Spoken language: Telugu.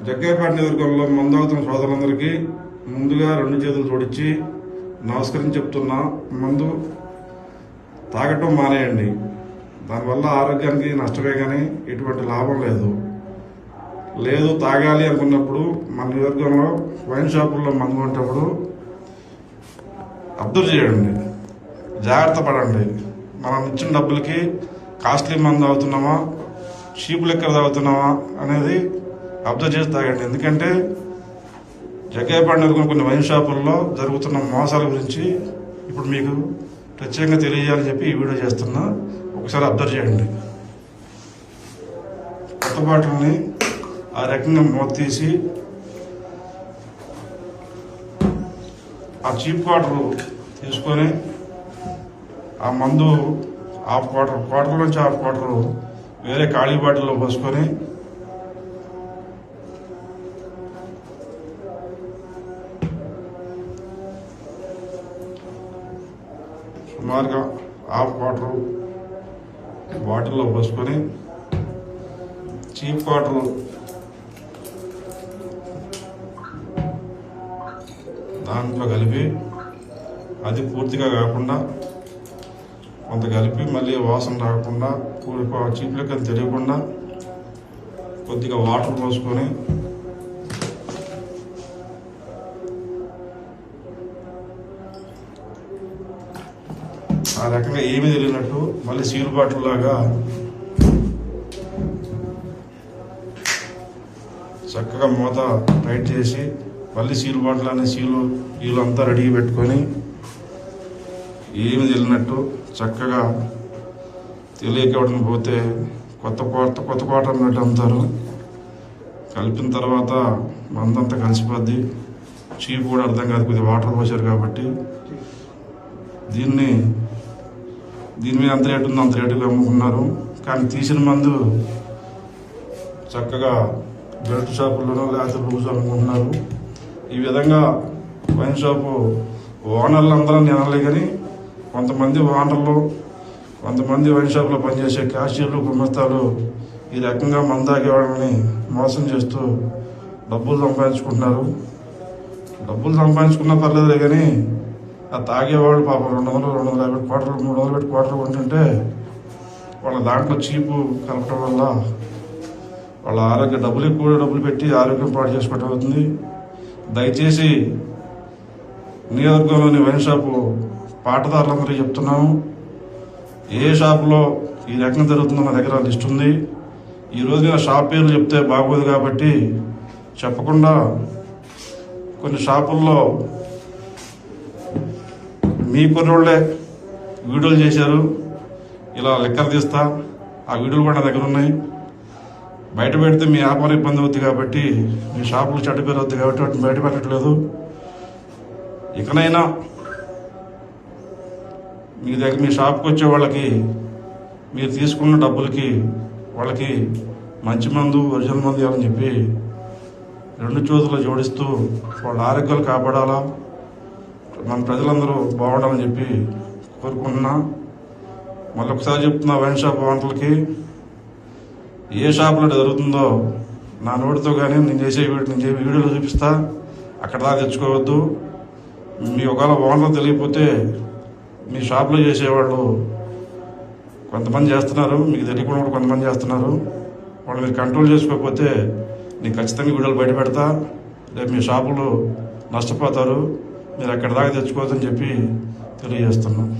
జగ్గయ్యపేట నియోజకవర్గంలో మందాగుతున్న సోదరులందరికీ ముందుగా 2 చేతులు జోడించి నమస్కరించి చెప్తున్నా. మందు తాగటం మానేయండి. దానివల్ల ఆరోగ్యానికి నష్టమే కానీ ఎటువంటి లాభం లేదు. తాగాలి అనుకున్నప్పుడు మన నియోజకవర్గంలో వైన్ షాపుల్లో మందు కొనేటప్పుడు అబ్జర్వ్ చేయండి, జాగ్రత్త పడండి. మనం ఇచ్చిన డబ్బులకి కాస్ట్లీ మందు తాగుతున్నామా, చీప్ లెక్కర్ తాగుతున్నామా అనేది అబ్జర్వ్ చేసి తాగండి. ఎందుకంటే జగ్గయ్యపేట నియోజకవర్గం కొన్ని వైన్ షాపుల్లో జరుగుతున్న మోసాల గురించి ఇప్పుడు మీకు ప్రత్యేకంగా తెలియజేయాలని చెప్పి ఈ వీడియో చేస్తున్నా. ఒకసారి అబ్జర్వ్ చేయండి. కొత్త బాటిల్ని ఆ రకంగా మూత తీసి ఆ చీప్ వాటర్ తీసుకొని ఆ మందు క్వార్టర్ నుంచి హాఫ్ క్వార్టర్ వేరే ఖాళీ బాటిల్లో పోసుకొని సుమారుగా హాఫ్ క్వార్టర్ బాటిల్లో పోసుకొని చీప్ క్వార్టర్ దాంట్లో కలిపి అది పూర్తిగా కాకుండా కొంత కలిపి మళ్ళీ వాసన రాకుండా చీప్ లెక్క తెలియకుండా కొద్దిగా వాటర్ పోసుకొని ఆ రకంగా ఏమీ తెలియనట్టు మళ్ళీ సీల్ బాటిల్ లాగా చక్కగా మూత టైట్ చేసి మళ్ళీ సీల్ బాటిల్ అనే సీలు అంతా రెడీ పెట్టుకొని ఏమి తెలియనట్టు చక్కగా తెలియకపోవడం పోతే కొత్త కోట అన్నట్టు అమ్ముతారు. కలిపిన తర్వాత మందంతా కలిసిపోద్ది. చీప్ కూడా అర్థం కాదు, కొద్దిగా వాటర్ పోసారు కాబట్టి. దీని మీద అంత రేటు ఉందో అంత రేటుగా అమ్ముకున్నారు. కానీ తీసిన మందు చక్కగా బెల్ట్ షాపుల్లోనో లేకపోతే రోజు అమ్ముకుంటున్నారు. ఈ విధంగా వైన్ షాపు ఓనర్లు అందరూ నినాలే కానీ కొంతమంది ఓనర్లు, కొంతమంది వైన్ షాప్లో పనిచేసే క్యాషియర్లు, గుమస్తాలు ఈ రకంగా మందు తాగేవాళ్ళని మోసం చేస్తూ డబ్బులు సంపాదించుకుంటున్నారు. డబ్బులు సంపాదించుకున్నా పర్లేదులే కానీ ఆ తాగేవాళ్ళు పాపం 200, 250 క్వార్టర్లు, 300 పెట్టి క్వార్టర్లు కొంటుంటే వాళ్ళ దాంట్లో చీపు కలపడం వల్ల వాళ్ళ ఆరోగ్య డబ్బులు పెట్టి ఆరోగ్యం పాడు చేసుకోవటం అవుతుంది. దయచేసి నియోజకవర్గంలోని వైన్ షాపు పాటదారులందరికీ చెప్తున్నాము, ఏ షాపులో ఈ రకంగా జరుగుతుందో మా దగ్గర లిస్ట్ ఉంది. ఈరోజు ఆ షాప్ పేర్లు చెప్తే బాగోదు కాబట్టి చెప్పకుండా కొన్ని షాపుల్లో మీ కొన్నోళ్ళే వీడియోలు చేశారు, ఇలా లెక్కలు తీస్తా, ఆ వీడియోలు కూడా నా దగ్గర ఉన్నాయి. బయట పెడితే మీ వ్యాపారం ఇబ్బంది అవుద్ది కాబట్టి, మీ షాపులు చెడ్డ పేరు అవుద్ది కాబట్టి వాటిని బయట పెట్టట్లేదు. ఇకనైనా మీ షాప్కి వచ్చే వాళ్ళకి మీరు తీసుకున్న డబ్బులకి వాళ్ళకి మంచి మందు, ఒరిజినల్ మందు ఇవ్వాలని చెప్పి 2 చేతులు జోడిస్తూ వాళ్ళ ఆరోగ్యాలు కాపాడాలా, మన ప్రజలందరూ బాగుండాలని చెప్పి కోరుకుంటున్నా. మళ్ళొకసారి చెప్తున్నా, వైన్ షాప్ ఓనర్లకి ఏ షాపులో జరుగుతుందో నా నోటితో కానీ నేను చేసే వీడియోలు చూపిస్తా, అక్కడ దాకా తెచ్చుకోవద్దు. మీ ఒకవేళ ఓనర్లు తెలియకపోతే మీ షాప్లో చేసేవాళ్ళు కొంతమంది చేస్తున్నారు, మీకు తెలియకుండా కూడా కొంతమంది చేస్తున్నారు. వాళ్ళు మీరు కంట్రోల్ చేసుకోకపోతే నేను ఖచ్చితంగా వీడియోలు బయట పెడతా. రేపు మీ షాపులు నష్టపోతారు. మీరు అక్కడ దాకా తెచ్చుకోవద్దని చెప్పి తెలియజేస్తున్నాను.